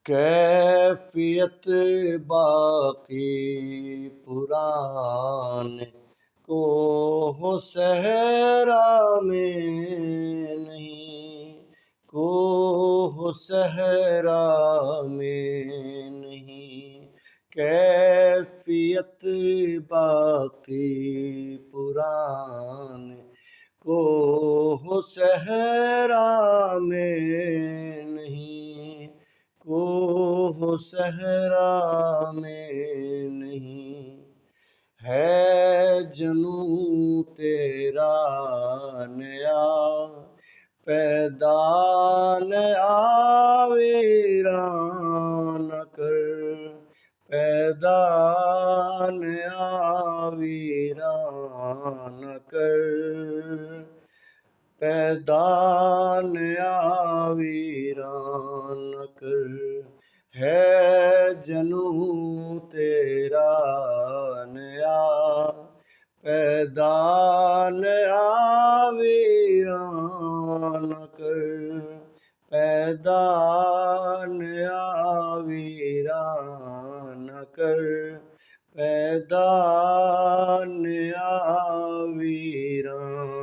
कैफियत बाकी पुराने को हो सहरा में नहीं, को हो सहरा में नहीं। कैफियत बाकी पुराने को हो सहरा में नहीं, को हो सहरा में नहीं। है जनू तेरा नया पैदा नया वीरान कर, पैदा नया वीरान कर, पैदा नया वीरान कर। है जनू तेरा नया पैदा नया वीरान कर, पैदा नया वीरान कर, पैदा नया वीरान